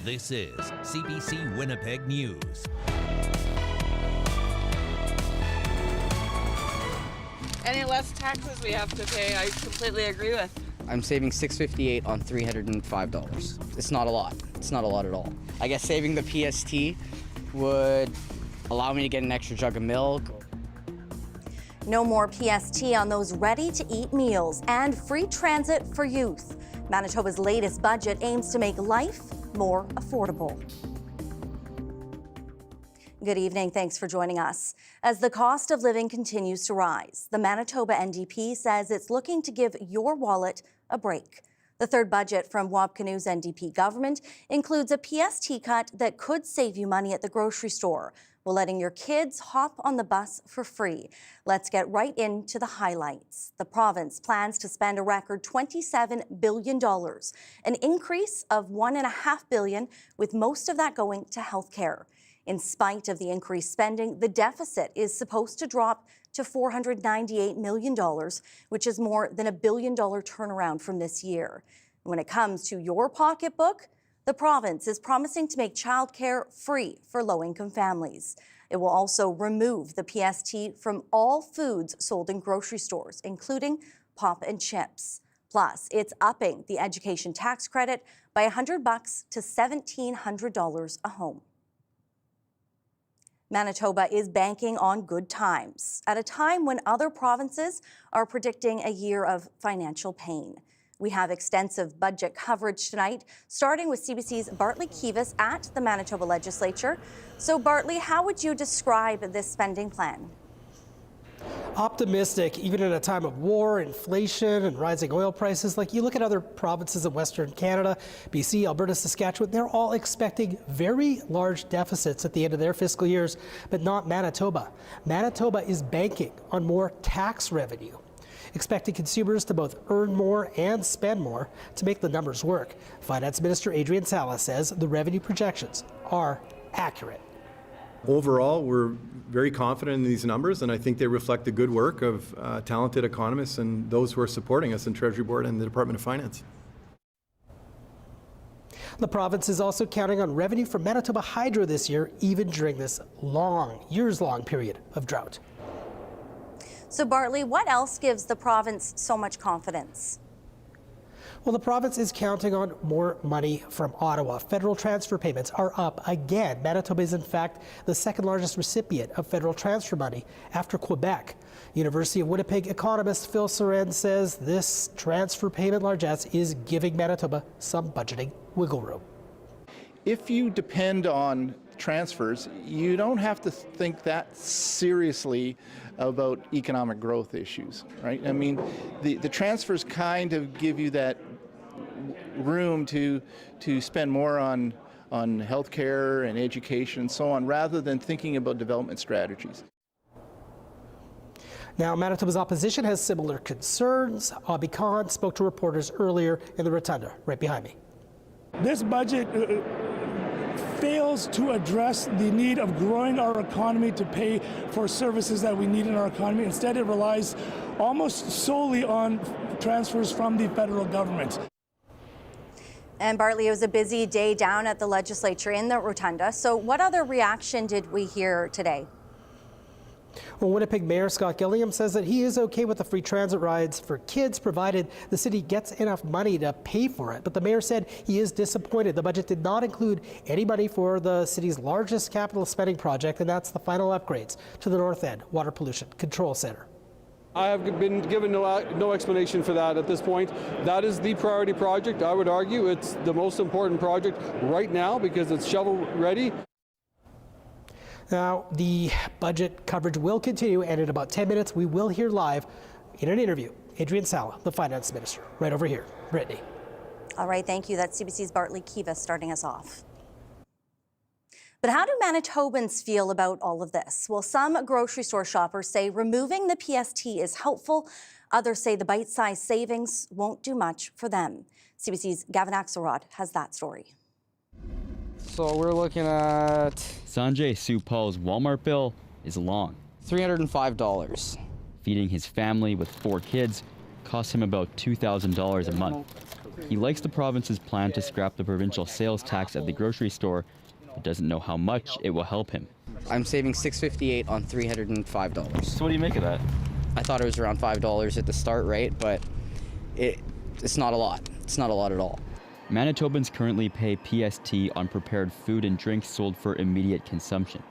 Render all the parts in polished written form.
This is CBC Winnipeg News. Any less taxes we have to pay, I completely agree with. I'm saving $6.58 on $305. It's not a lot. It's not a lot at all. I guess saving the PST would allow me to get an extra jug of milk. No more PST on those ready-to-eat meals and free transit for youth. Manitoba's latest budget aims to make life more affordable. Good evening. Thanks for joining us. As the cost of living continues to rise, the Manitoba NDP says it's looking to give your wallet a break. The third budget from Wabkanu's NDP government includes a PST cut that could save you money at the grocery store, while letting your kids hop on the bus for free. Let's get right into the highlights. The province plans to spend a record $27 billion, an increase of $1.5 billion, with most of that going to healthcare. In spite of the increased spending, the deficit is supposed to drop to $498 million, which is more than $1 billion turnaround from this year. When it comes to your pocketbook, the province is promising to make childcare free for low-income families. It will also remove the PST from all foods sold in grocery stores, including pop and chips. Plus, it's upping the education tax credit by $100 to $1,700 a home. Manitoba is banking on good times at a time when other provinces are predicting a year of financial pain. We have extensive budget coverage tonight, starting with CBC's Bartley Kivas at the Manitoba Legislature. So, Bartley, how would you describe this spending plan? Optimistic, even in a time of war, inflation, and rising oil prices. Like you look at other provinces in Western Canada, BC, Alberta, Saskatchewan, they're all expecting very large deficits at the end of their fiscal years, but not Manitoba. Manitoba is banking on more tax revenue, expecting consumers to both earn more and spend more to make the numbers work. Finance Minister Adrian Salas says the revenue projections are accurate. Overall, we're very confident in these numbers, and I think they reflect the good work of talented economists and those who are supporting us in Treasury Board and the Department of Finance. The province is also counting on revenue from Manitoba Hydro this year, even during this years-long period of drought. So, Bartley, what else gives the province so much confidence? Well, the province is counting on more money from Ottawa. Federal transfer payments are up again. Manitoba is, in fact, the second largest recipient of federal transfer money after Quebec. University of Winnipeg economist Phil Soren says this transfer payment largesse is giving Manitoba some budgeting wiggle room. If you depend on transfers, you don't have to think that seriously about economic growth issues, right? I mean, the transfers kind of give you that room to spend more on healthcare and education and so on, rather than thinking about development strategies. Now, Manitoba's opposition has similar concerns. Abhi Khan spoke to reporters earlier in the rotunda, right behind me. This budget fails to address the need of growing our economy to pay for services that we need in our economy. Instead, it relies almost solely on transfers from the federal government. And Bartley, it was a busy day down at the legislature in the rotunda. So what other reaction did we hear today? Well, Winnipeg Mayor Scott Gilliam says that he is okay with the free transit rides for kids, provided the city gets enough money to pay for it. But the mayor said he is disappointed. The budget did not include any money for the city's largest capital spending project, and that's the final upgrades to the North End Water Pollution Control Centre. I have been given no explanation for that at this point. That is the priority project. I would argue it's the most important project right now because it's shovel ready. Now, the budget coverage will continue, and in about 10 minutes, we will hear live in an interview Adrian Salas, the finance minister, right over here. Brittany. All right, thank you. That's CBC's Bartley Kivas starting us off. But how do Manitobans feel about all of this? Well, some grocery store shoppers say removing the PST is helpful. Others say the bite-sized savings won't do much for them. CBC's Gavin Axelrod has that story. So we're looking at Sanjay Supal's Walmart bill is long. $305. Feeding his family with 4 kids costs him about $2,000 a month. He likes the province's plan to scrap the provincial sales tax at the grocery store, but doesn't know how much it will help him. I'm saving $6.58 on $305. So what do you make of that? I thought it was around $5 at the start, right? But it's not a lot. It's not a lot at all. Manitobans currently pay PST on prepared food and drinks sold for immediate consumption.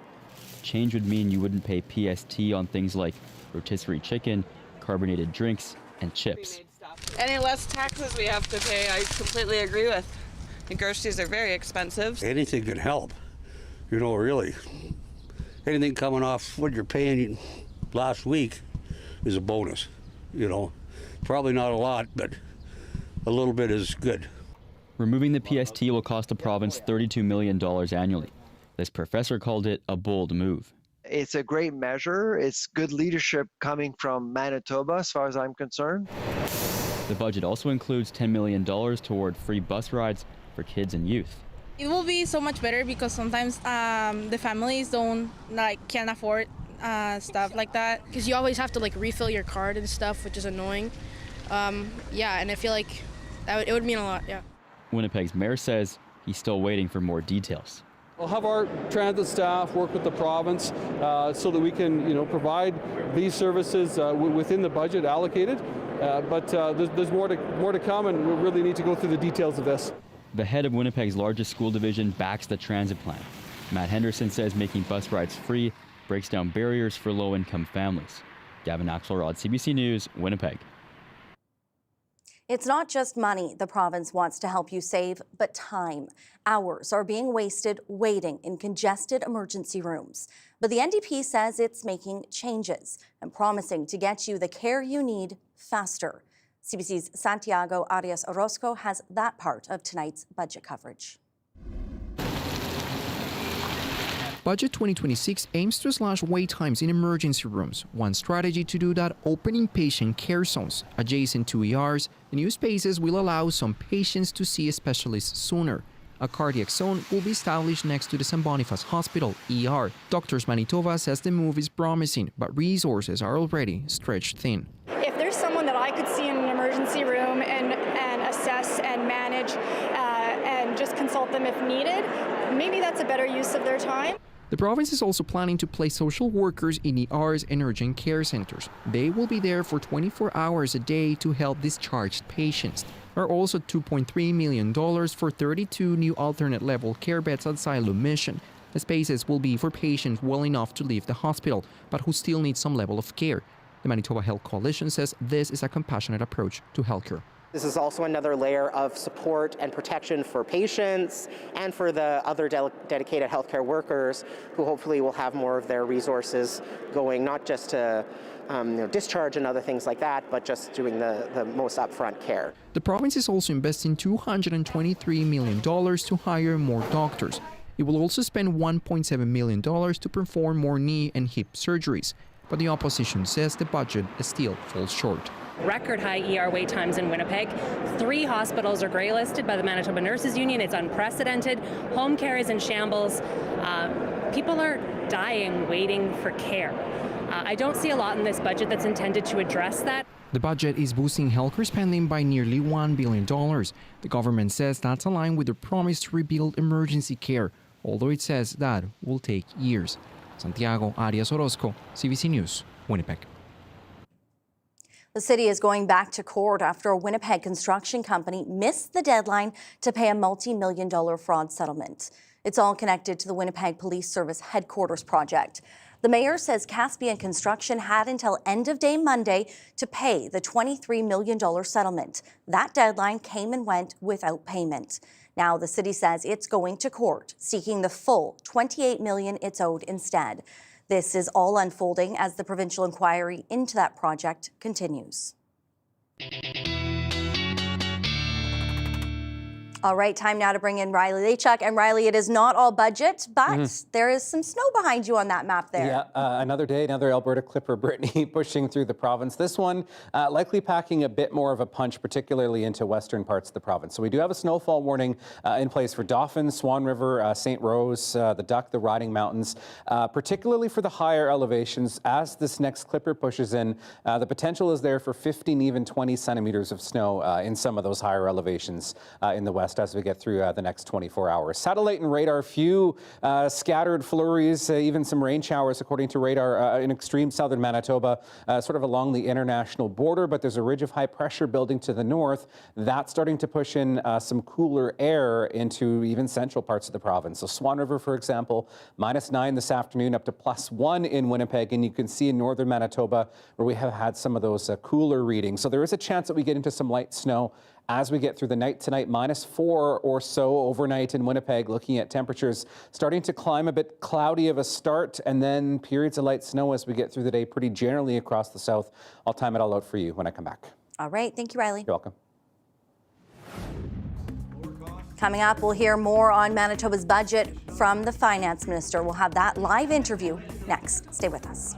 Change would mean you wouldn't pay PST on things like rotisserie chicken, carbonated drinks, and chips. Any less taxes we have to pay, I completely agree with. The groceries are very expensive. Anything can help, really. Anything coming off what you're paying last week is a bonus, Probably not a lot, but a little bit is good. Removing the PST will cost the province $32 million annually. This professor called it a bold move. It's a great measure. It's good leadership coming from Manitoba, as far as I'm concerned. The budget also includes $10 million toward free bus rides for kids and youth. It will be so much better because sometimes the families can't afford stuff like that. Because you always have to refill your card and stuff, which is annoying. And I feel like it would mean a lot, yeah. Winnipeg's mayor says he's still waiting for more details. We'll have our transit staff work with the province so that we can, provide these services within the budget allocated. But there's more to come, and we really need to go through the details of this. The head of Winnipeg's largest school division backs the transit plan. Matt Henderson says making bus rides free breaks down barriers for low-income families. Gavin Axelrod, CBC News, Winnipeg. It's not just money the province wants to help you save, but time. Hours are being wasted waiting in congested emergency rooms. But the NDP says it's making changes and promising to get you the care you need faster. CBC's Santiago Arias Orozco has that part of tonight's budget coverage. Budget 2026 aims to slash wait times in emergency rooms. One strategy to do that, opening patient care zones. Adjacent to ERs, the new spaces will allow some patients to see a specialist sooner. A cardiac zone will be established next to the St. Boniface Hospital, ER. Doctors Manitoba says the move is promising, but resources are already stretched thin. If there's someone that I could see in an emergency room and assess and manage and just consult them if needed, maybe that's a better use of their time. The province is also planning to place social workers in ERs and urgent care centers. They will be there for 24 hours a day to help discharged patients. There are also $2.3 million for 32 new alternate level care beds at Silo Mission. The spaces will be for patients well enough to leave the hospital, but who still need some level of care. The Manitoba Health Coalition says this is a compassionate approach to healthcare. This is also another layer of support and protection for patients and for the other dedicated healthcare workers who hopefully will have more of their resources going not just to discharge and other things like that, but just doing the most upfront care. The province is also investing $223 million to hire more doctors. It will also spend $1.7 million to perform more knee and hip surgeries. But the opposition says the budget still falls short. Record high ER wait times in Winnipeg. 3 hospitals are grey listed by the Manitoba Nurses Union. It's unprecedented. Home care is in shambles. People are dying waiting for care. I don't see a lot in this budget that's intended to address that. The budget is boosting healthcare spending by nearly $1 billion. The government says that's aligned with the promise to rebuild emergency care, although it says that will take years. Santiago Arias Orozco, CBC News, Winnipeg. The city is going back to court after a Winnipeg construction company missed the deadline to pay a multi-million-dollar fraud settlement. It's all connected to the Winnipeg Police Service headquarters project. The mayor says Caspian Construction had until end of day Monday to pay the $23 million settlement. That deadline came and went without payment. Now the city says it's going to court, seeking the full $28 million it's owed instead. This is all unfolding as the provincial inquiry into that project continues. All right, time now to bring in Riley Lachuk. And Riley, it is not all budget, but there is some snow behind you on that map there. Yeah, another day, another Alberta Clipper, Brittany, pushing through the province. This one likely packing a bit more of a punch, particularly into western parts of the province. So we do have a snowfall warning in place for Dauphin, Swan River, St. Rose, the Duck, the Riding Mountains, particularly for the higher elevations. As this next Clipper pushes in, the potential is there for 15, even 20 centimeters of snow in some of those higher elevations in the west as we get through the next 24 hours. Satellite and radar, few scattered flurries, even some rain showers according to radar in extreme southern Manitoba, sort of along the international border, but there's a ridge of high pressure building to the north. That's starting to push in some cooler air into even central parts of the province. So Swan River, for example, -9 this afternoon up to +1 in Winnipeg, and you can see in northern Manitoba where we have had some of those cooler readings. So there is a chance that we get into some light snow as we get through the night tonight. -4 or so overnight in Winnipeg, looking at temperatures starting to climb, a bit cloudy of a start, and then periods of light snow as we get through the day pretty generally across the south. I'll time it all out for you when I come back. All right, thank you, Riley. You're welcome. Coming up, we'll hear more on Manitoba's budget from the finance minister. We'll have that live interview next. Stay with us.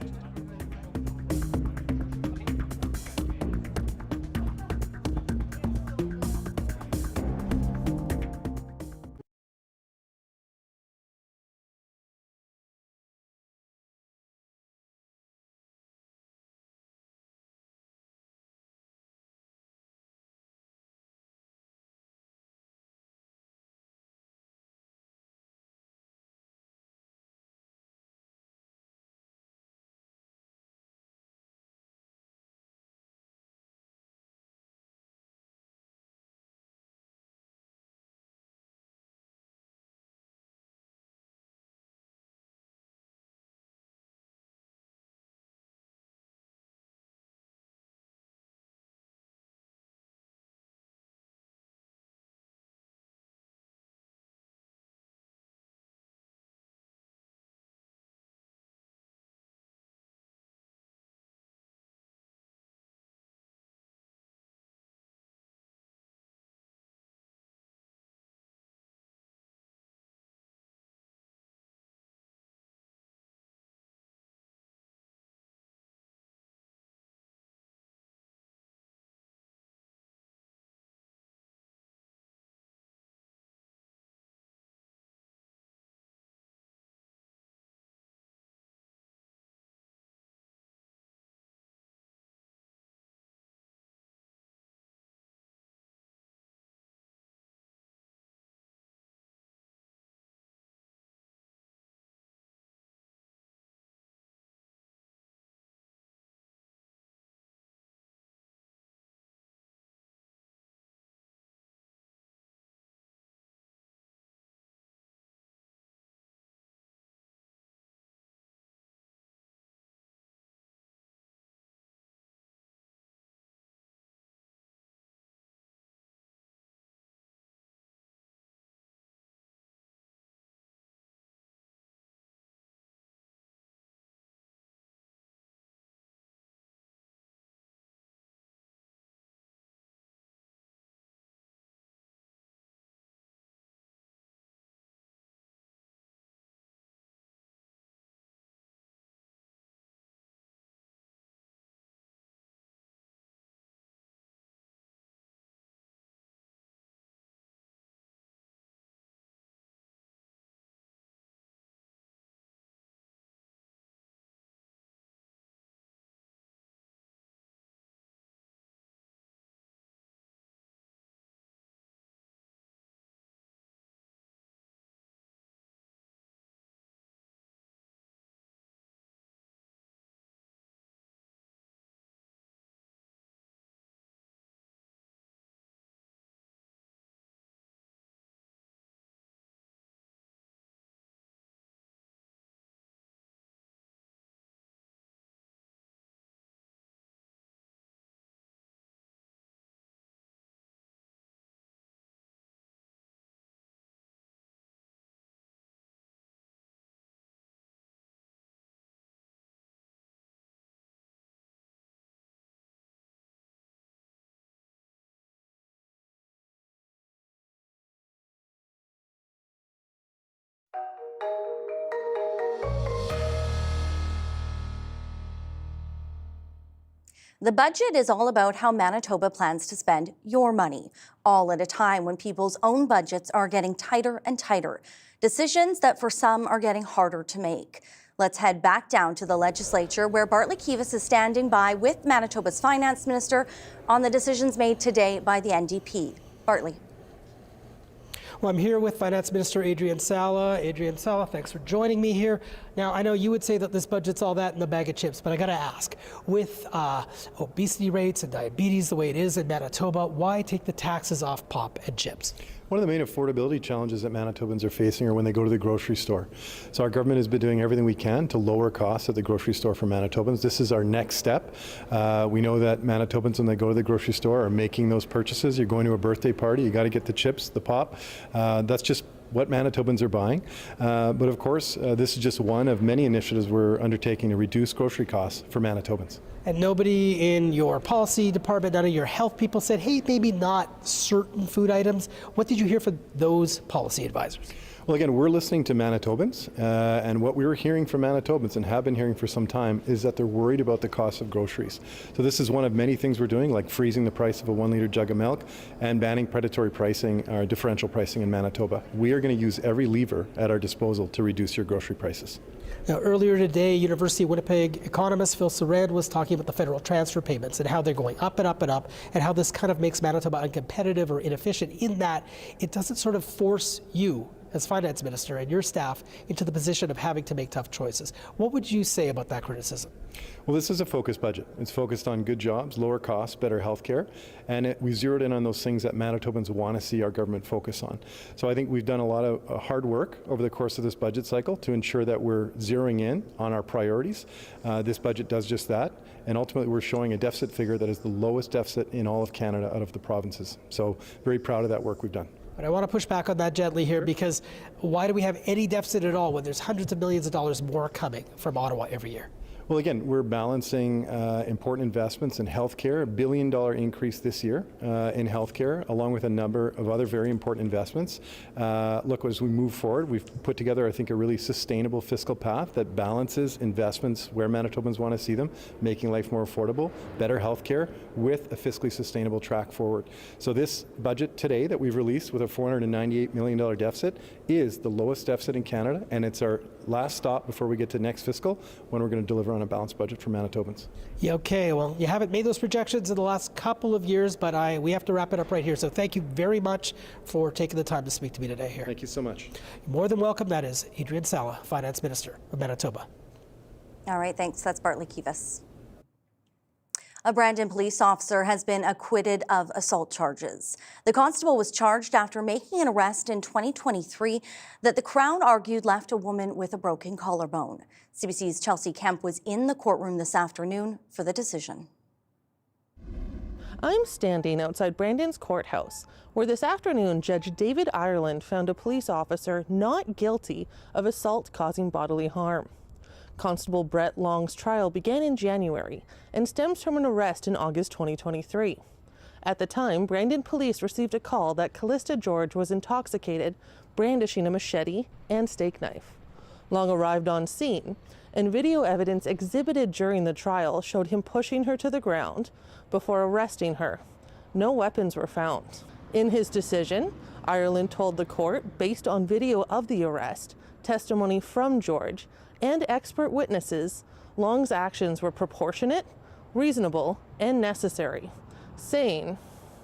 The budget is all about how Manitoba plans to spend your money, all at a time when people's own budgets are getting tighter and tighter. Decisions that for some are getting harder to make. Let's head back down to the legislature where Bartley Kives is standing by with Manitoba's finance minister on the decisions made today by the NDP. Bartley. Well, I'm here with Finance Minister Adrian Sala. Adrian Sala, thanks for joining me here. Now, I know you would say that this budget's all that in the bag of chips, but I got to ask, with obesity rates and diabetes the way it is in Manitoba, why take the taxes off pop and chips? One of the main affordability challenges that Manitobans are facing are when they go to the grocery store. So our government has been doing everything we can to lower costs at the grocery store for Manitobans. This is our next step. We know that Manitobans, when they go to the grocery store, are making those purchases. You're going to a birthday party, you got to get the chips, the pop. That's just what Manitobans are buying. But of course, this is just one of many initiatives we're undertaking to reduce grocery costs for Manitobans. And nobody in your policy department, none of your health people said, hey, maybe not certain food items. What did you hear from those policy advisors? Well, again, we're listening to Manitobans, and what we were hearing from Manitobans and have been hearing for some time is that they're worried about the cost of groceries. So this is one of many things we're doing, like freezing the price of a 1 liter jug of milk and banning predatory pricing or differential pricing in Manitoba. We are going to use every lever at our disposal to reduce your grocery prices. Now, earlier today, University of Winnipeg economist Phil Surand was talking about the federal transfer payments and how they're going up and up and up, and how this kind of makes Manitoba uncompetitive or inefficient in that it doesn't sort of force you as finance minister and your staff into the position of having to make tough choices. What would you say about that criticism? Well, this is a focused budget. It's focused on good jobs, lower costs, better health care, and we zeroed in on those things that Manitobans want to see our government focus on. So I think we've done a lot of hard work over the course of this budget cycle to ensure that we're zeroing in on our priorities. This budget does just that, and ultimately we're showing a deficit figure that is the lowest deficit in all of Canada out of the provinces. So very proud of that work we've done. But I want to push back on that gently here, because why do we have any deficit at all when there's hundreds of millions of dollars more coming from Ottawa every year? Well, again, we're balancing important investments in healthcare, $1 billion increase this year in healthcare, along with a number of other very important investments. Look, as we move forward, we've put together, I think, a really sustainable fiscal path that balances investments where Manitobans want to see them, making life more affordable, better healthcare, with a fiscally sustainable track forward. So this budget today that we've released with a $498 million deficit is the lowest deficit in Canada, and it's our last stop before we get to next fiscal, when we're going to deliver on a balanced budget for Manitobans. Yeah, okay, well, you haven't made those projections in the last couple of years, but we have to wrap it up right here. So thank you very much for taking the time to speak to me today here. Thank you so much. You're more than welcome. That is Adrian Sala, Finance Minister of Manitoba. All right, thanks. That's Bartley Kives. A Brandon police officer has been acquitted of assault charges. The constable was charged after making an arrest in 2023 that the Crown argued left a woman with a broken collarbone. CBC's Chelsea Kemp was in the courtroom this afternoon for the decision. I'm standing outside Brandon's courthouse, where this afternoon Judge David Ireland found a police officer not guilty of assault causing bodily harm. Constable Brett Long's trial began in January and stems from an arrest in August 2023. At the time, Brandon police received a call that Callista George was intoxicated, brandishing a machete and steak knife. Long arrived on scene, and video evidence exhibited during the trial showed him pushing her to the ground before arresting her. No weapons were found. In his decision, Ireland told the court, based on video of the arrest, testimony from George, and expert witnesses, Long's actions were proportionate, reasonable, and necessary, saying,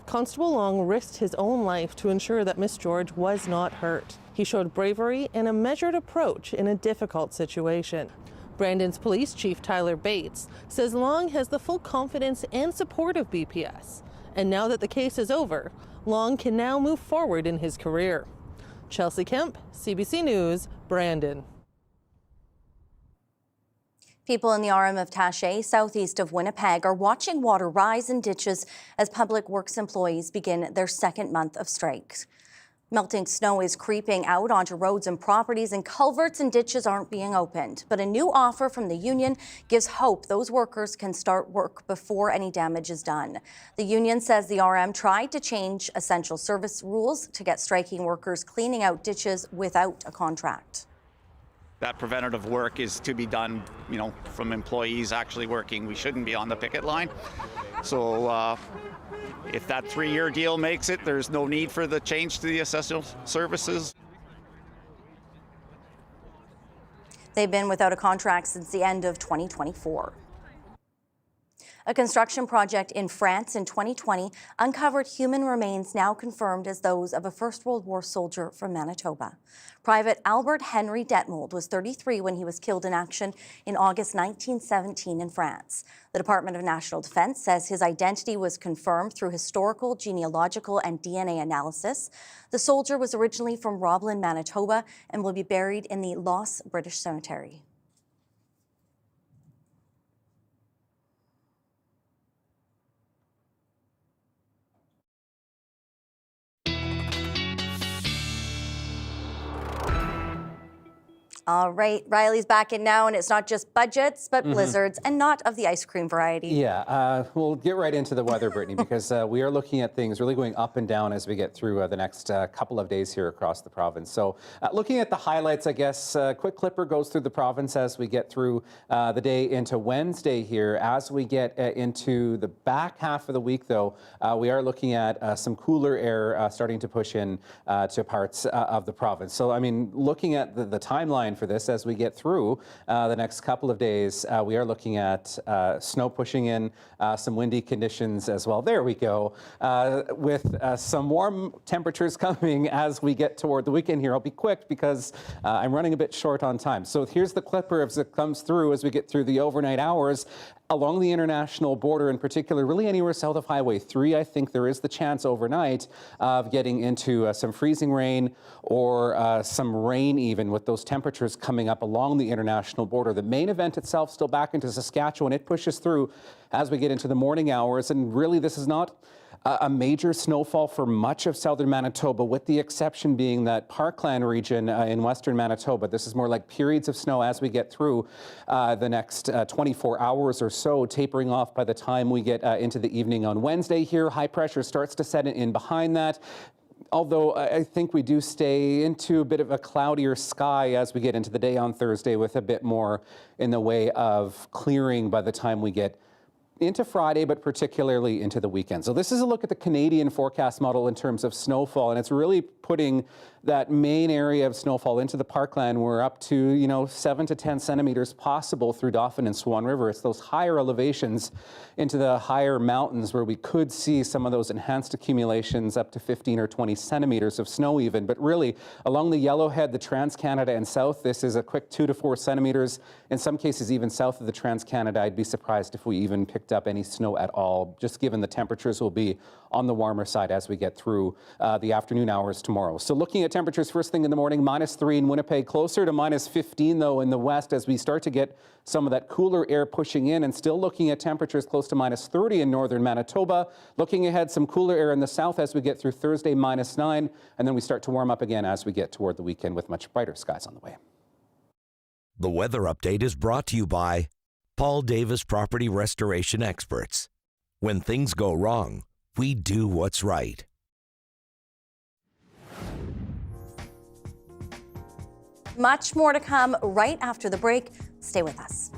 Constable Long risked his own life to ensure that Miss George was not hurt. He showed bravery and a measured approach in a difficult situation. Brandon's police chief, Tyler Bates, says Long has the full confidence and support of BPS. And now that the case is over, Long can now move forward in his career. Chelsea Kemp, CBC News, Brandon. People in the RM of Taché, southeast of Winnipeg, are watching water rise in ditches as public works employees begin their second month of strikes. Melting snow is creeping out onto roads and properties, and culverts and ditches aren't being opened. But a new offer from the union gives hope those workers can start work before any damage is done. The union says the RM tried to change essential service rules to get striking workers cleaning out ditches without a contract. that preventative work is to be done, from employees actually working. We shouldn't be on the picket line. So if that 3-year deal makes it, there's no need for the change to the essential services. They've been without a contract since the end of 2024. A construction project in France in 2020 uncovered human remains now confirmed as those of a First World War soldier from Manitoba. Private Albert Henry Detmold was 33 when he was killed in action in August 1917 in France. The Department of National Defence says his identity was confirmed through historical, genealogical, and DNA analysis. The soldier was originally from Roblin, Manitoba, and will be buried in the Loss British Cemetery. All right, Riley's back in now, and it's not just budgets, but blizzards, and not of the ice cream variety. Yeah, we'll get right into the weather, Brittany, because we are looking at things really going up and down as we get through the next couple of days here across the province. So looking at the highlights, I guess, quick clipper goes through the province as we get through the day into Wednesday here. As we get into the back half of the week, though, we are looking at some cooler air starting to push in to parts of the province. So, I mean, looking at the timeline for this as we get through the next couple of days, we are looking at snow pushing in, some windy conditions as well. There we go. With some warm temperatures coming as we get toward the weekend here. I'll be quick because I'm running a bit short on time. So here's the clipper as it comes through as we get through the overnight hours. Along the international border in particular, really anywhere south of Highway 3, I think there is the chance overnight of getting into some freezing rain or some rain even with those temperatures coming up along the international border. The main event itself still back into Saskatchewan. It pushes through as we get into the morning hours, and really this is not a major snowfall for much of southern Manitoba, with the exception being that Parkland region in western Manitoba. This is more like periods of snow as we get through the next 24 hours or so, tapering off by the time we get into the evening on Wednesday here. High pressure starts to set in behind that. Although I think we do stay into a bit of a cloudier sky as we get into the day on Thursday, with a bit more in the way of clearing by the time we get into Friday, but particularly into the weekend. So this is a look at the Canadian forecast model in terms of snowfall, and it's really putting that main area of snowfall into the Parkland. We're up to, 7 to 10 centimeters possible through Dauphin and Swan River. It's those higher elevations into the higher mountains where we could see some of those enhanced accumulations up to 15 or 20 centimeters of snow even. But really, along the Yellowhead, the Trans-Canada and south, this is a quick 2 to 4 centimeters. In some cases, even south of the Trans-Canada, I'd be surprised if we even picked up any snow at all, just given the temperatures will be on the warmer side as we get through the afternoon hours tomorrow. So looking at temperatures first thing in the morning, -3 in Winnipeg, closer to -15 though in the west as we start to get some of that cooler air pushing in, and still looking at temperatures close to -30 in northern Manitoba. Looking ahead, some cooler air in the south as we get through Thursday, -9, and then we start to warm up again as we get toward the weekend with much brighter skies on the way. The weather update is brought to you by Paul Davis Property Restoration Experts. When things go wrong, we do what's right. Much more to come right after the break. Stay with us.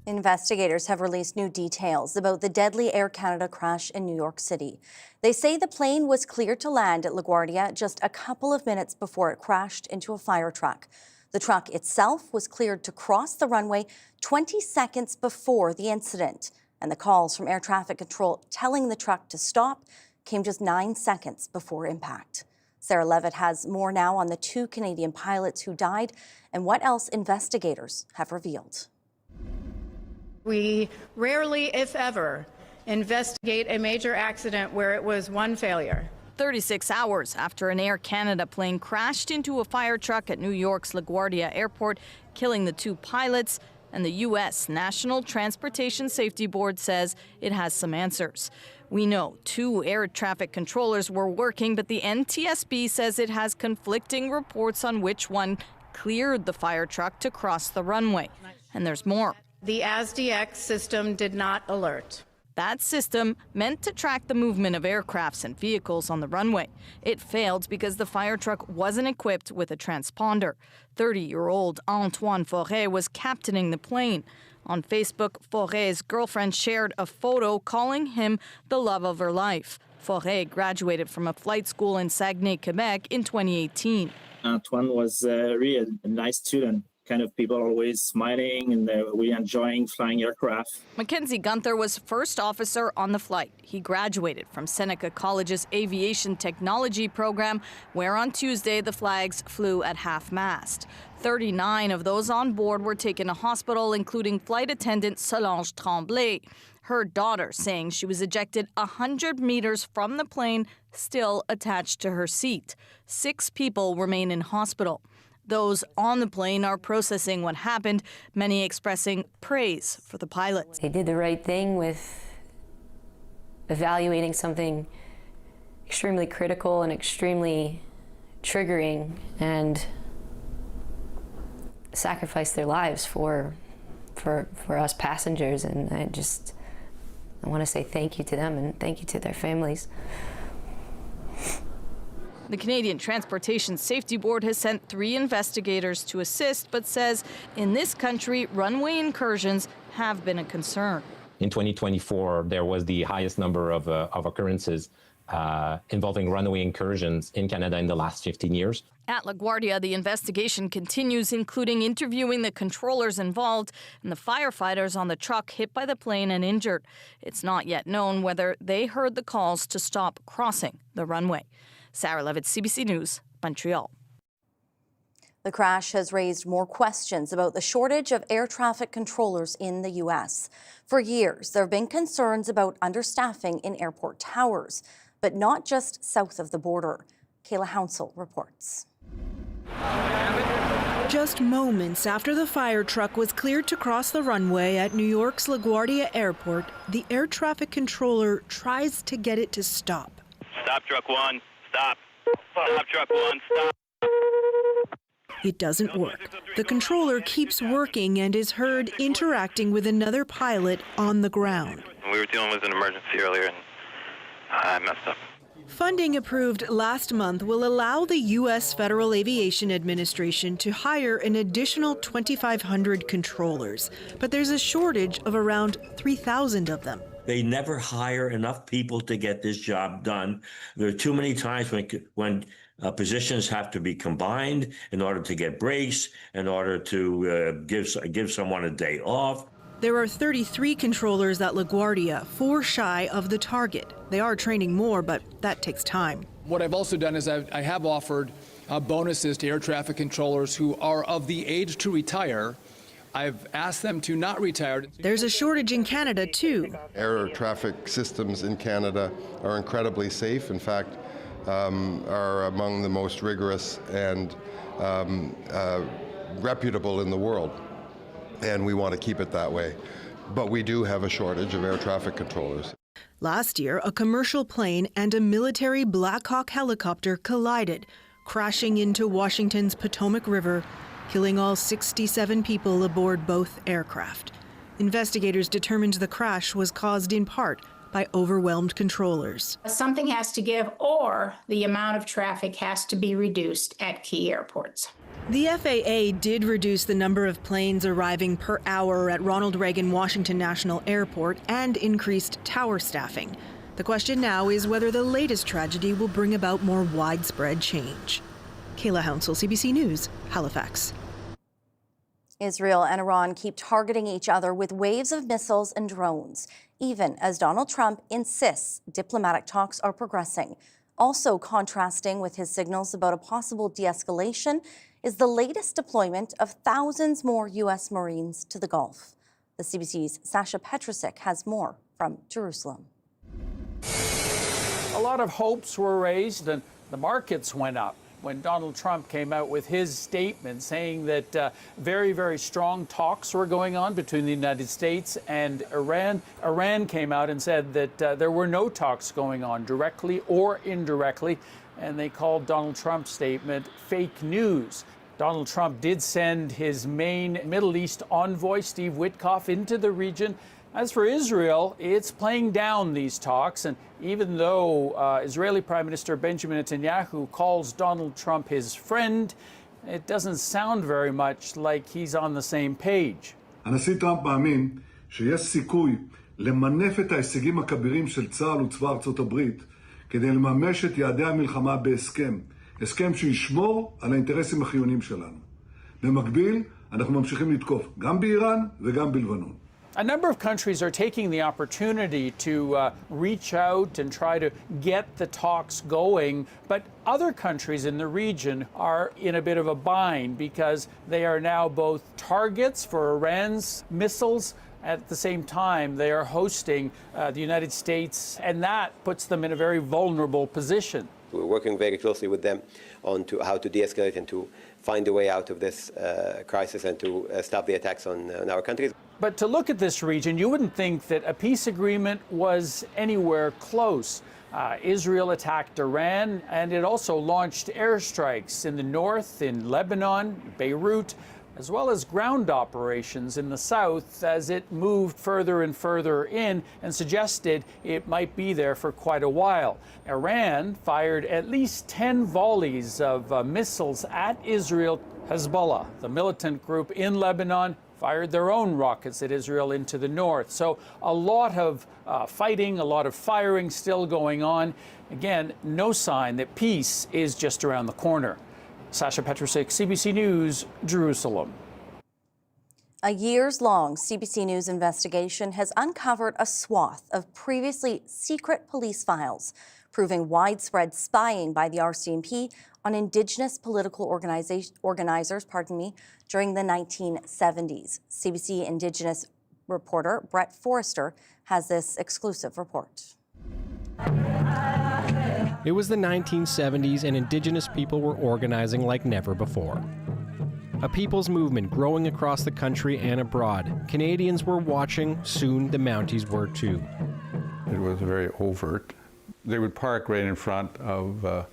Investigators have released new details about the deadly Air Canada crash in New York City. They say the plane was cleared to land at LaGuardia just a couple of minutes before it crashed into a fire truck. The truck itself was cleared to cross the runway 20 seconds before the incident, and the calls from air traffic control telling the truck to stop came just 9 seconds before impact. Sarah Levitt has more now on the 2 Canadian pilots who died and what else investigators have revealed. We rarely, if ever, investigate a major accident where it was one failure. 36 hours after an Air Canada plane crashed into a fire truck at New York's LaGuardia Airport, killing the 2 pilots, and the U.S. National Transportation Safety Board says it has some answers. We know 2 air traffic controllers were working, but the NTSB says it has conflicting reports on which one cleared the fire truck to cross the runway. And there's more. The ASDX system did not alert. That system meant to track the movement of aircrafts and vehicles on the runway. It failed because the fire truck wasn't equipped with a transponder. 30-year-old Antoine Forêt was captaining the plane. On Facebook, Forêt's girlfriend shared a photo calling him the love of her life. Forêt graduated from a flight school in Saguenay, Quebec in 2018. Antoine was really a nice student. Kind of people always smiling and we enjoying flying aircraft. Mackenzie Gunther was first officer on the flight. He graduated from Seneca College's aviation technology program, where on Tuesday the flags flew at half-mast. 39 of those on board were taken to hospital, including flight attendant Solange Tremblay. Her daughter saying she was ejected 100 meters from the plane, still attached to her seat. 6 people remain in hospital. Those on the plane are processing what happened, many expressing praise for the pilots. They did the right thing with evaluating something extremely critical and extremely triggering, and sacrificed their lives for us passengers. And I want to say thank you to them and thank you to their families. The Canadian Transportation Safety Board has sent 3 investigators to assist, but says in this country, runway incursions have been a concern. In 2024, there was the highest number of occurrences involving runway incursions in Canada in the last 15 years. At LaGuardia, the investigation continues, including interviewing the controllers involved and the firefighters on the truck hit by the plane and injured. It's not yet known whether they heard the calls to stop crossing the runway. Sarah Levitt, CBC News, Montreal. The crash has raised more questions about the shortage of air traffic controllers in the U.S. For years, there have been concerns about understaffing in airport towers, but not just south of the border. Kayla Hounsell reports. Just moments after the fire truck was cleared to cross the runway at New York's LaGuardia Airport, the air traffic controller tries to get it to stop. Stop, truck 1. Stop. Stop, truck 1. Stop. It doesn't work. The controller keeps working and is heard interacting with another pilot on the ground. We were dealing with an emergency earlier and I messed up. Funding approved last month will allow the U.S. Federal Aviation Administration to hire an additional 2,500 controllers, but there's a shortage of around 3,000 of them. They never hire enough people to get this job done. There are too many times when positions have to be combined in order to get breaks, in order to give someone a day off. There are 33 controllers at LaGuardia, 4 shy of the target. They are training more, but that takes time. What I've also done is I have offered bonuses to air traffic controllers who are of the age to retire. I've asked them to not retire. There's a shortage in Canada, too. Air traffic systems in Canada are incredibly safe. In fact, are among the most rigorous and reputable in the world. And we want to keep it that way. But we do have a shortage of air traffic controllers. Last year, a commercial plane and a military Black Hawk helicopter collided, crashing into Washington's Potomac River, killing all 67 people aboard both aircraft. Investigators determined the crash was caused in part by overwhelmed controllers. Something has to give, or the amount of traffic has to be reduced at key airports. The FAA did reduce the number of planes arriving per hour at Ronald Reagan Washington National Airport and increased tower staffing. The question now is whether the latest tragedy will bring about more widespread change. Kayla Hounsell, CBC News, Halifax. Israel and Iran keep targeting each other with waves of missiles and drones, even as Donald Trump insists diplomatic talks are progressing. Also contrasting with his signals about a possible de-escalation is the latest deployment of thousands more U.S. Marines to the Gulf. The CBC's Sasha Petrusik has more from Jerusalem. A lot of hopes were raised and the markets went up when Donald Trump came out with his statement saying that very, very strong talks were going on between the United States and Iran. Iran came out and said that there were no talks going on directly or indirectly, and they called Donald Trump's statement fake news. Donald Trump did send his main Middle East envoy, Steve Witkoff, into the region. As for Israel, it's playing down these talks, and even though Israeli Prime Minister Benjamin Netanyahu calls Donald Trump his friend, it doesn't sound very much like he's on the same page. הנשיא טראמפ מאמין שיש סיכוי למנף את ההישגים הכבירים של צה"ל וצבא ארצות הברית כדי לממש את יעדי המלחמה בהסכם, הסכם שישמור על האינטרסים החיוניים שלנו. במקביל, אנחנו ממשיכים לתקוף גם באיראן וגם בלבנון. A number of countries are taking the opportunity to reach out and try to get the talks going, but other countries in the region are in a bit of a bind because they are now both targets for Iran's missiles. At the same time, they are hosting the United States, and that puts them in a very vulnerable position. We're working very closely with them on how to de-escalate and to find a way out of this crisis and to stop the attacks on our countries. But to look at this region, you wouldn't think that a peace agreement was anywhere close. Israel attacked Iran, and it also launched airstrikes in the north, in Lebanon, Beirut, as well as ground operations in the south as it moved further and further in and suggested it might be there for quite a while. Iran fired at least 10 volleys of missiles at Israel. Hezbollah, the militant group in Lebanon, fired their own rockets at Israel into the north. So a lot of fighting, a lot of firing still going on. Again, no sign that peace is just around the corner. Sasha Petrusik, CBC News, Jerusalem. A years-long CBC News investigation has uncovered a swath of previously secret police files, proving widespread spying by the RCMP on Indigenous political organizers during the 1970s. CBC Indigenous reporter Brett Forrester has this exclusive report. It was the 1970s and Indigenous people were organizing like never before. A people's movement growing across the country and abroad. Canadians were watching, soon the Mounties were too. It was very overt. They would park right in front of the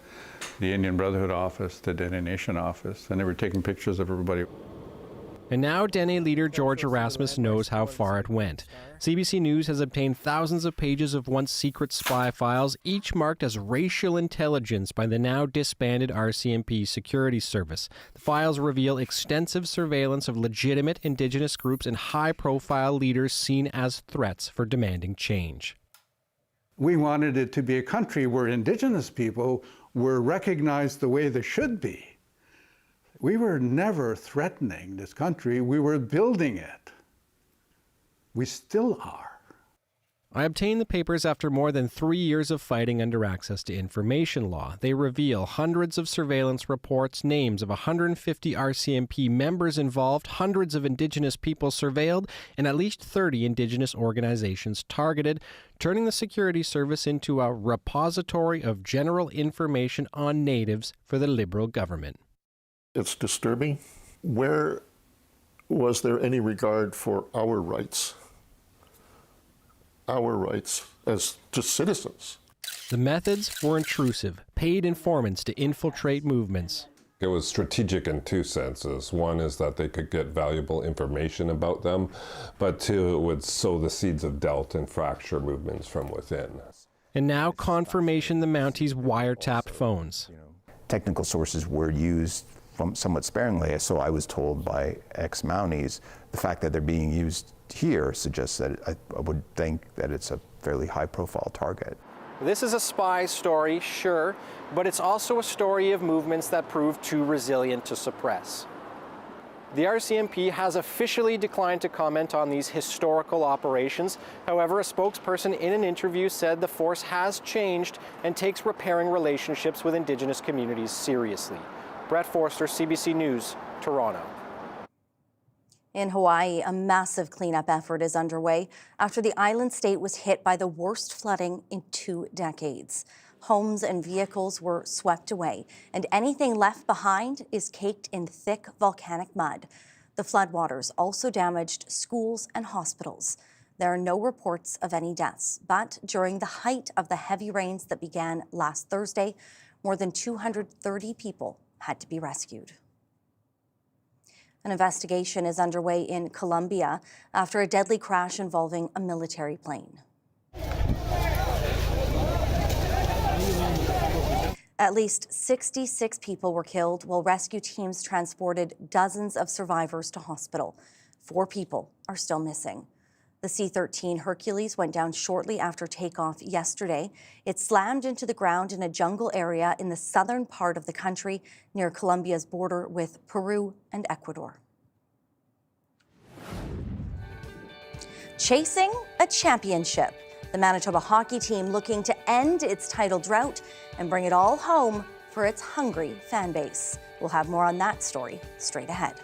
Indian Brotherhood office, the Dene Nation office, and they were taking pictures of everybody. And now Dene leader George Erasmus knows how far it went. CBC News has obtained thousands of pages of once secret spy files, each marked as racial intelligence by the now disbanded RCMP security service. The files reveal extensive surveillance of legitimate Indigenous groups and high-profile leaders seen as threats for demanding change. We wanted it to be a country where Indigenous people were recognized the way they should be. We were never threatening this country, we were building it. We still are. I obtained the papers after more than 3 years of fighting under access to information law. They reveal hundreds of surveillance reports, names of 150 RCMP members involved, hundreds of Indigenous people surveilled, and at least 30 Indigenous organizations targeted, turning the security service into a repository of general information on Natives for the Liberal government. It's disturbing. Where was there any regard for our rights? Our rights as just citizens. The methods were intrusive, paid informants to infiltrate movements. It was strategic in two senses. One is that they could get valuable information about them, but two, it would sow the seeds of doubt and fracture movements from within. And now confirmation the Mounties wiretapped phones. Technical sources were used somewhat sparingly. So I was told by ex-Mounties, the fact that they're being used here suggests that I would think that it's a fairly high-profile target. This is a spy story, sure, but it's also a story of movements that proved too resilient to suppress. The RCMP has officially declined to comment on these historical operations. However, a spokesperson in an interview said the force has changed and takes repairing relationships with Indigenous communities seriously. Brett Forster, CBC News, Toronto. In Hawaii, a massive cleanup effort is underway after the island state was hit by the worst flooding in 2 decades. Homes and vehicles were swept away, and anything left behind is caked in thick volcanic mud. The floodwaters also damaged schools and hospitals. There are no reports of any deaths, but during the height of the heavy rains that began last Thursday, more than 230 people had to be rescued. An investigation is underway in Colombia after a deadly crash involving a military plane. At least 66 people were killed while rescue teams transported dozens of survivors to hospital. 4 people are still missing. The C-13 Hercules went down shortly after takeoff yesterday. It slammed into the ground in a jungle area in the southern part of the country near Colombia's border with Peru and Ecuador. Chasing a championship. The Manitoba hockey team looking to end its title drought and bring it all home for its hungry fan base. We'll have more on that story straight ahead.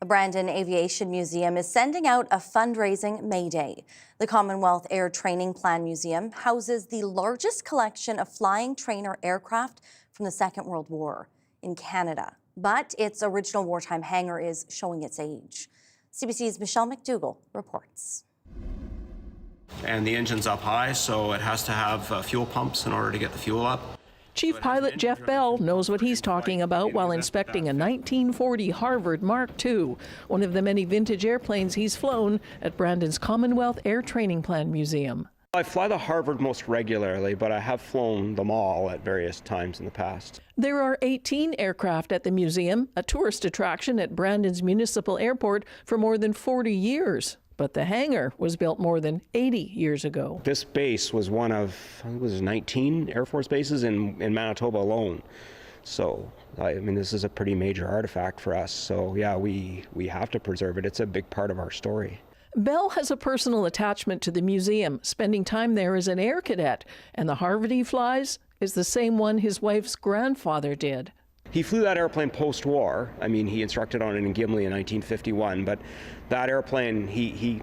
The Brandon Aviation Museum is sending out a fundraising May Day. The Commonwealth Air Training Plan Museum houses the largest collection of flying trainer aircraft from the Second World War in Canada. But its original wartime hangar is showing its age. CBC's Michelle McDougall reports. And the engine's up high, so it has to have fuel pumps in order to get the fuel up. Chief Pilot Jeff Bell knows what he's talking about while inspecting a 1940 Harvard Mark II, one of the many vintage airplanes he's flown at Brandon's Commonwealth Air Training Plan Museum. I fly the Harvard most regularly, but I have flown them all at various times in the past. There are 18 aircraft at the museum, a tourist attraction at Brandon's Municipal Airport for more than 40 years. But the hangar was built more than 80 years ago. This base was one of, I think it was 19 Air Force bases in Manitoba alone. So, I mean, this is a pretty major artifact for us. So, yeah, we have to preserve it. It's a big part of our story. Bell has a personal attachment to the museum, spending time there as an air cadet. And the Harvard he flies is the same one his wife's grandfather did. He flew that airplane post-war. I mean, he instructed on it in Gimli in 1951, but that airplane, he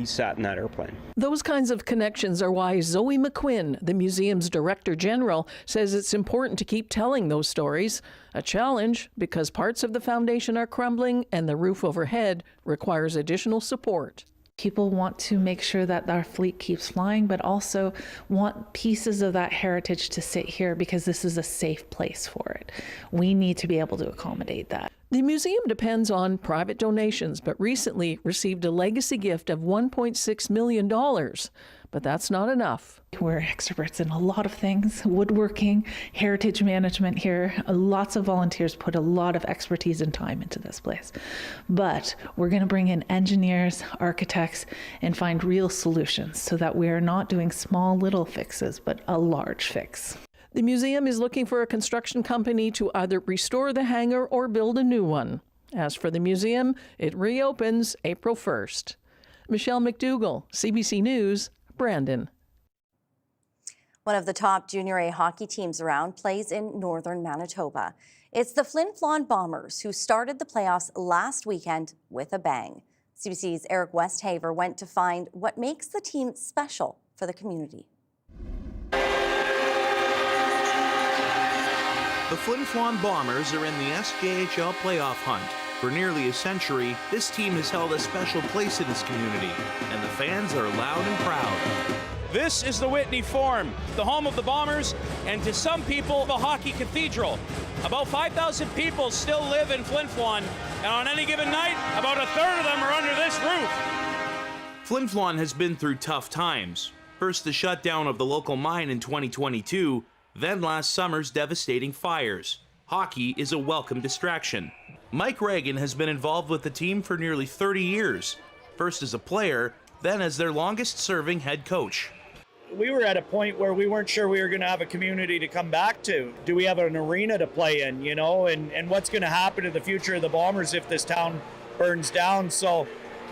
sat in that airplane. Those kinds of connections are why Zoe McQuinn, the museum's director general, says it's important to keep telling those stories. A challenge because parts of the foundation are crumbling and the roof overhead requires additional support. People want to make sure that our fleet keeps flying, but also want pieces of that heritage to sit here because this is a safe place for it. We need to be able to accommodate that. The museum depends on private donations, but recently received a legacy gift of $1.6 million. But that's not enough. We're experts in a lot of things, woodworking, heritage management here. Lots of volunteers put a lot of expertise and time into this place. But we're going to bring in engineers, architects, and find real solutions so that we're not doing small little fixes, but a large fix. The museum is looking for a construction company to either restore the hangar or build a new one. As for the museum, it reopens April 1st. Michelle McDougall, CBC News, Brandon. One of the top Junior A hockey teams around plays in northern Manitoba. It's the Flint Flon Bombers who started the playoffs last weekend with a bang. CBC's Eric Westhaver went to find what makes the team special for the community. The Flint Flon Bombers are in the SJHL playoff hunt. For nearly a century, this team has held a special place in this community, and the fans are loud and proud. This is the Whitney Forum, the home of the Bombers, and to some people, the hockey cathedral. About 5,000 people still live in Flint Flon, and on any given night, about a third of them are under this roof. Flint Flon has been through tough times. First, the shutdown of the local mine in 2022, then last summer's devastating fires. Hockey is a welcome distraction. Mike Reagan has been involved with the team for nearly 30 years, first as a player, then as their longest-serving head coach. We were at a point where we weren't sure we were going to have a community to come back to. Do we have an arena to play in, and what's going to happen to the future of the Bombers if this town burns down? So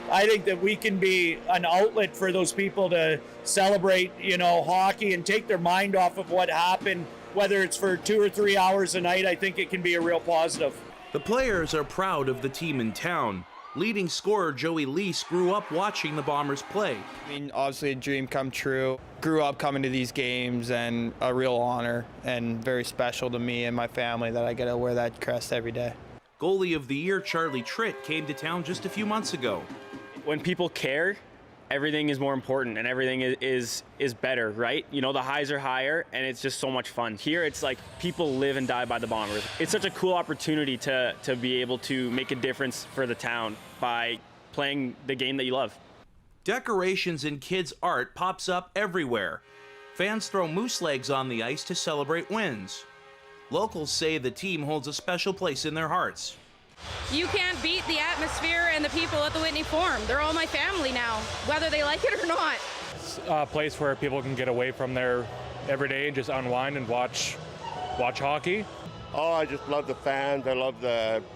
I think that we can be an outlet for those people to celebrate, hockey and take their mind off of what happened, whether it's for 2 or 3 hours a night. I think it can be a real positive. The players are proud of the team in town. Leading scorer Joey Lease grew up watching the Bombers play. I mean, obviously a dream come true. Grew up coming to these games and a real honor and very special to me and my family that I get to wear that crest every day. Goalie of the year Charlie Tritt came to town just a few months ago. When people care, everything is more important and everything is better, right? The highs are higher and it's just so much fun. Here it's like people live and die by the Bombers. It's such a cool opportunity to be able to make a difference for the town by playing the game that you love. Decorations and kids' art pops up everywhere. Fans throw moose legs on the ice to celebrate wins. Locals say the team holds a special place in their hearts. You can't beat the atmosphere and the people at the Whitney Forum. They're all my family now, whether they like it or not. It's a place where people can get away from their everyday and just unwind and watch hockey. Oh, I just love the fans. I love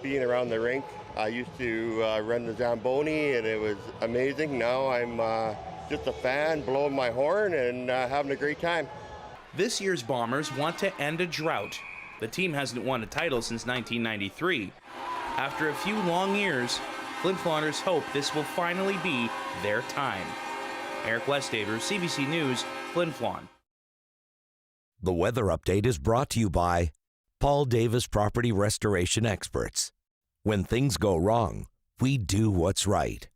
being around the rink. I used to run the Zamboni, and it was amazing. Now I'm just a fan, blowing my horn and having a great time. This year's Bombers want to end a drought. The team hasn't won a title since 1993. After a few long years, Flint Flonners hope this will finally be their time. Eric Westaver, CBC News, Flint Flon. The weather update is brought to you by Paul Davis Property Restoration Experts. When things go wrong, we do what's right.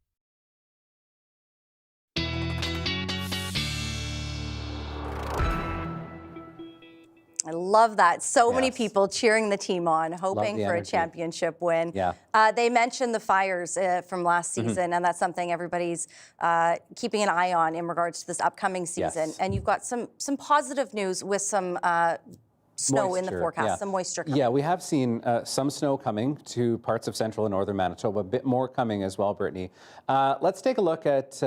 I love that. So many people cheering the team on, hoping for a championship win. Yeah. They mentioned the fires from last season, and that's something everybody's keeping an eye on in regards to this upcoming season. Yes. And you've got some positive news with some snow in the forecast, some moisture coming. Yeah, we have seen some snow coming to parts of central and northern Manitoba, a bit more coming as well, Brittany. Let's take a look at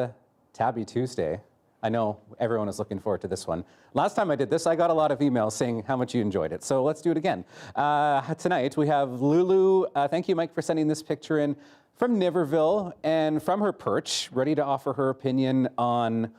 Tabby Tuesday. I know everyone is looking forward to this one. Last time I did this, I got a lot of emails saying how much you enjoyed it. So let's do it again. Tonight we have Lulu. Thank you, Mike, for sending this picture in from Niverville and from her perch, ready to offer her opinion on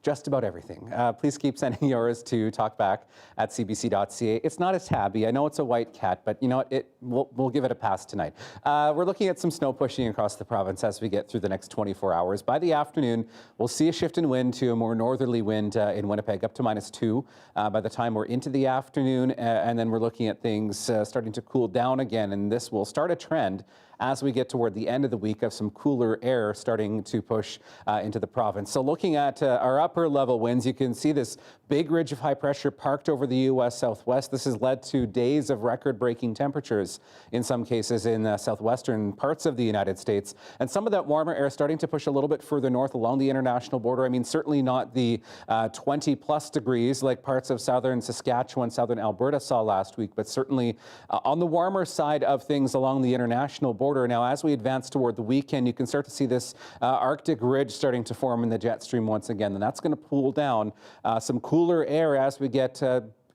just about everything. Please keep sending yours to talkback@cbc.ca. It's not a tabby. I know it's a white cat, but you know what? We'll give it a pass tonight. We're looking at some snow pushing across the province as we get through the next 24 hours. By the afternoon, we'll see a shift in wind to a more northerly wind in Winnipeg, up to -2 by the time we're into the afternoon. And then we're looking at things starting to cool down again, and this will start a trend as we get toward the end of the week of some cooler air starting to push into the province. So looking at our upper level winds, you can see this big ridge of high pressure parked over the U.S. Southwest. This has led to days of record-breaking temperatures in some cases in southwestern parts of the United States. And some of that warmer air starting to push a little bit further north along the international border. I mean, certainly not the 20-plus degrees like parts of southern Saskatchewan, southern Alberta saw last week, but certainly on the warmer side of things along the international border. Now, as we advance toward the weekend, you can start to see this Arctic ridge starting to form in the jet stream once again, and that's going to pull down some cooler air as we get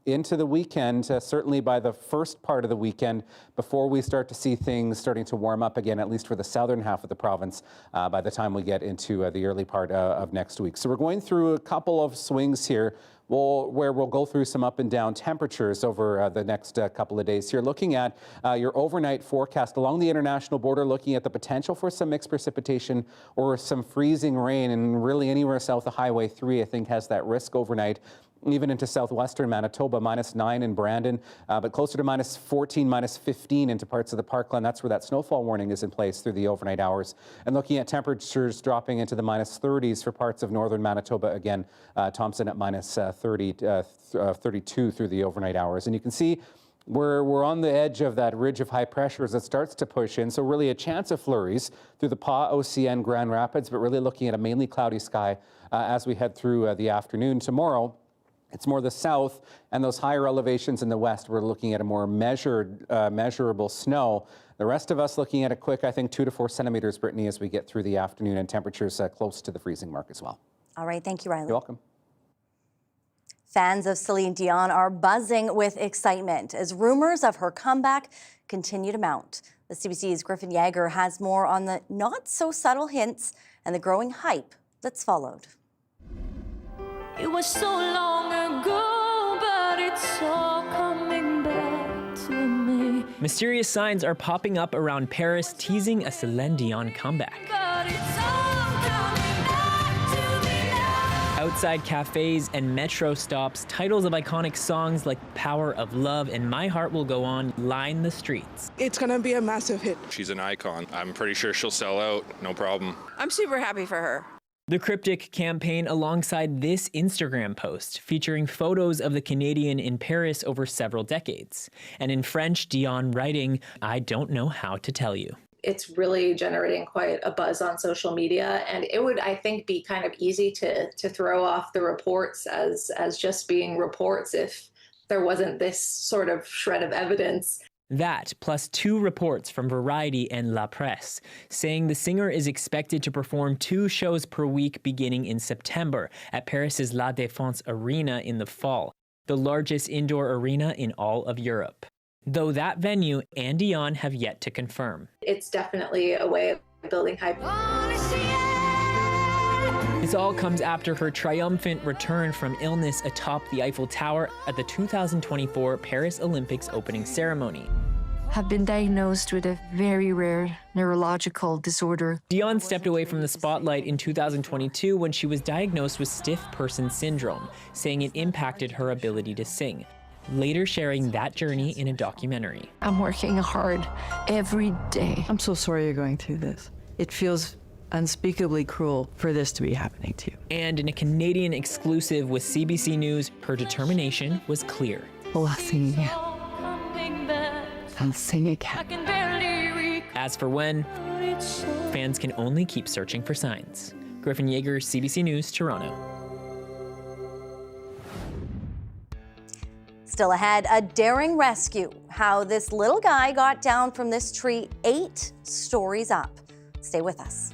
into the weekend, certainly by the first part of the weekend, before we start to see things starting to warm up again, at least for the southern half of the province, by the time we get into the early part of next week. So we're going through a couple of swings here where we'll go through some up and down temperatures over the next couple of days here. Looking at your overnight forecast along the international border, looking at the potential for some mixed precipitation or some freezing rain, and really anywhere south of Highway 3, I think, has that risk overnight. Even into southwestern Manitoba, -9 in Brandon, but closer to -14, -15 into parts of the Parkland. That's where that snowfall warning is in place through the overnight hours. And looking at temperatures dropping into the -30s for parts of northern Manitoba. Again, Thompson at -32 through the overnight hours. And you can see we're on the edge of that ridge of high pressure as it starts to push in. So really a chance of flurries through the Pas, OCN, Grand Rapids, but really looking at a mainly cloudy sky as we head through the afternoon. Tomorrow, it's more the south and those higher elevations in the west. We're looking at a more measurable snow. The rest of us looking at a quick, I think, 2 to 4 centimeters, Brittany, as we get through the afternoon, and temperatures close to the freezing mark as well. All right. Thank you, Riley. You're welcome. Fans of Celine Dion are buzzing with excitement as rumors of her comeback continue to mount. The CBC's Griffin Yeager has more on the not-so-subtle hints and the growing hype that's followed. It was so long ago, but it's all coming back to me. Mysterious signs are popping up around Paris, teasing a Celine Dion comeback. But it's all coming back to me now. Outside cafes and metro stops, titles of iconic songs like Power of Love and My Heart Will Go On line the streets. It's gonna be a massive hit. She's an icon. I'm pretty sure she'll sell out, no problem. I'm super happy for her. The cryptic campaign alongside this Instagram post featuring photos of the Canadian in Paris over several decades. And in French, Dion writing, "I don't know how to tell you." It's really generating quite a buzz on social media, and it would, I think, be kind of easy to throw off the reports as just being reports if there wasn't this sort of shred of evidence. That, plus 2 reports from Variety and La Presse, saying the singer is expected to perform 2 shows per week beginning in September at Paris's La Défense Arena in the fall, the largest indoor arena in all of Europe. Though that venue and Dion have yet to confirm. It's definitely a way of building hype. This all comes after her triumphant return from illness atop the Eiffel Tower at the 2024 Paris Olympics opening ceremony. have been diagnosed with a very rare neurological disorder. Dion stepped away from the spotlight in 2022 when she was diagnosed with stiff person syndrome, saying it impacted her ability to sing, later sharing that journey in a documentary. I'm working hard every day. I'm so sorry you're going through this. It feels unspeakably cruel for this to be happening to you. And in a Canadian exclusive with CBC News, her determination was clear. I'll sing again. I'll sing again. As for when, fans can only keep searching for signs. Griffin Yeager, CBC News, Toronto. Still ahead, a daring rescue. How this little guy got down from this tree 8 stories up. Stay with us.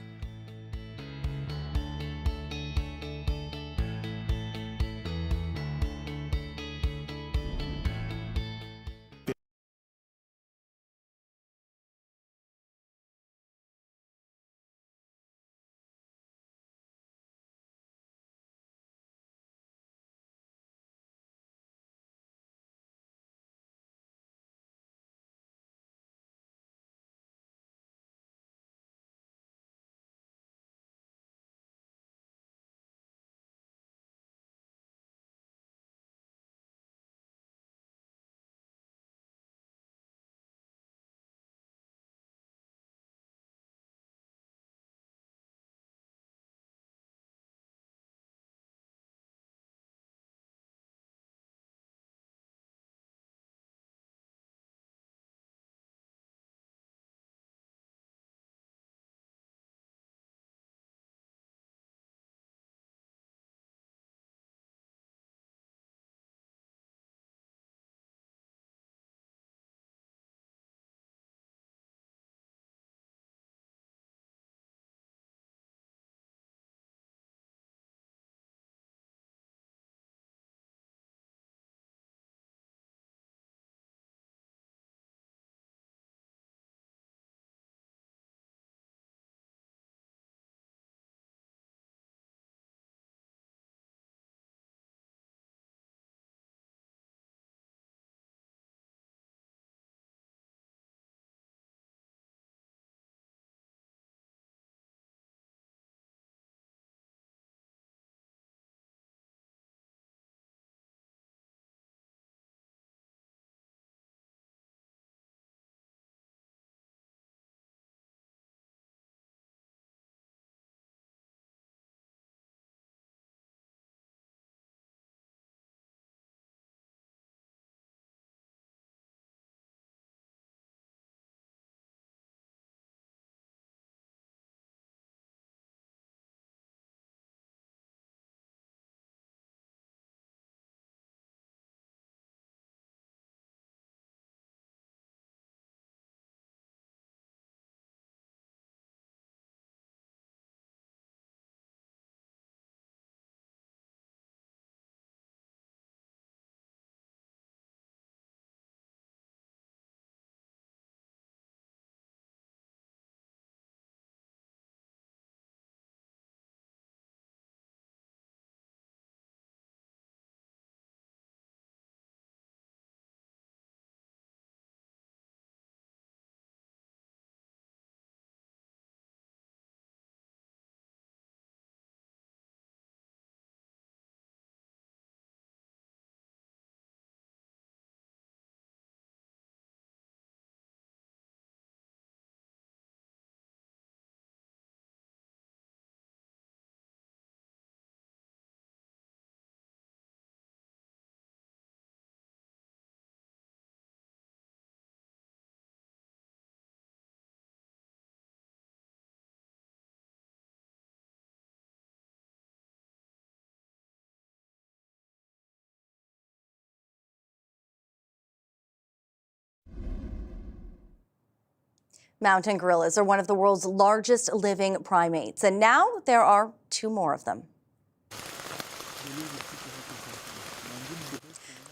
Mountain gorillas are one of the world's largest living primates, and now there are 2 more of them.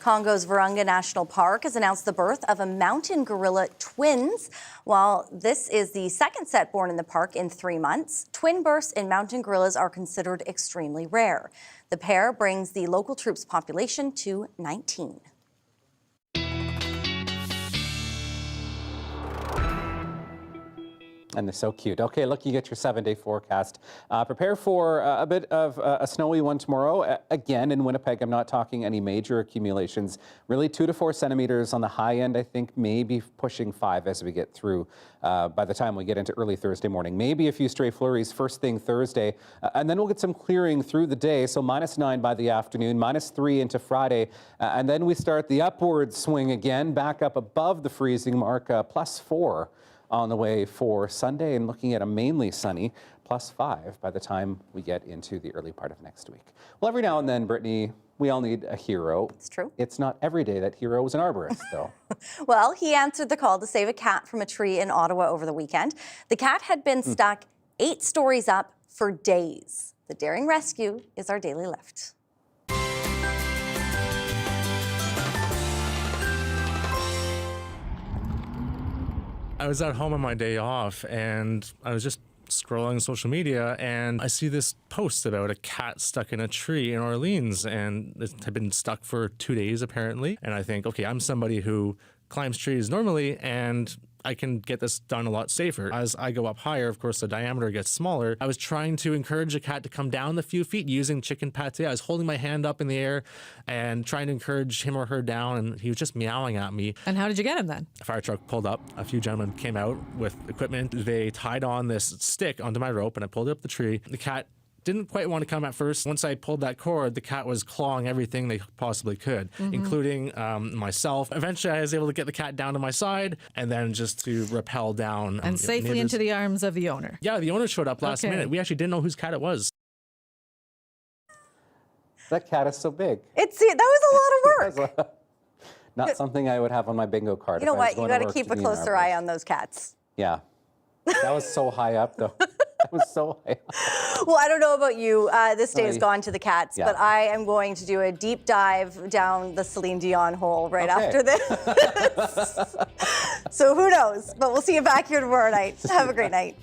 Congo's Virunga National Park has announced the birth of a mountain gorilla twins. While this is the second set born in the park in 3 months, twin births in mountain gorillas are considered extremely rare. The pair brings the local troops population to 19. And they're so cute. Okay, looking at your 7-day forecast. Prepare for a bit of a snowy one tomorrow. Again, in Winnipeg, I'm not talking any major accumulations. Really 2 to 4 centimeters on the high end. I think maybe pushing 5 as we get through by the time we get into early Thursday morning. Maybe a few stray flurries first thing Thursday. And then we'll get some clearing through the day. So -9 by the afternoon, -3 into Friday. And then we start the upward swing again, back up above the freezing mark, +4. On the way for Sunday, and looking at a mainly sunny +5 by the time we get into the early part of next week. Well, every now and then, Brittany, we all need a hero. It's true. It's not every day that hero is an arborist, though. Well, he answered the call to save a cat from a tree in Ottawa over the weekend. The cat had been stuck 8 stories up for days. The daring rescue is our daily lift. I was at home on my day off and I was just scrolling social media and I see this post about a cat stuck in a tree in Orleans, and it had been stuck for 2 days apparently. And I think, okay, I'm somebody who climbs trees normally and I can get this done a lot safer. As I go up higher, of course, the diameter gets smaller. I was trying to encourage a cat to come down the few feet using chicken pate. I was holding my hand up in the air and trying to encourage him or her down, and he was just meowing at me. And how did you get him then? A fire truck pulled up. A few gentlemen came out with equipment. They tied on this stick onto my rope, and I pulled it up the tree. The cat didn't quite want to come at first. Once I pulled that cord, the cat was clawing everything they possibly could, including myself. Eventually, I was able to get the cat down to my side and then just to rappel down. And safely into the arms of the owner. Yeah, the owner showed up last minute. We actually didn't know whose cat it was. That cat is so big. That was a lot of work. Not something I would have on my bingo card. You know what? You got to keep a closer eye on those cats. Yeah. That was so high up, though. That was so high up. Well, I don't know about you. This day has gone to the cats, but I am going to do a deep dive down the Celine Dion hole right after this. So who knows? But we'll see you back here tomorrow night. Have a great night.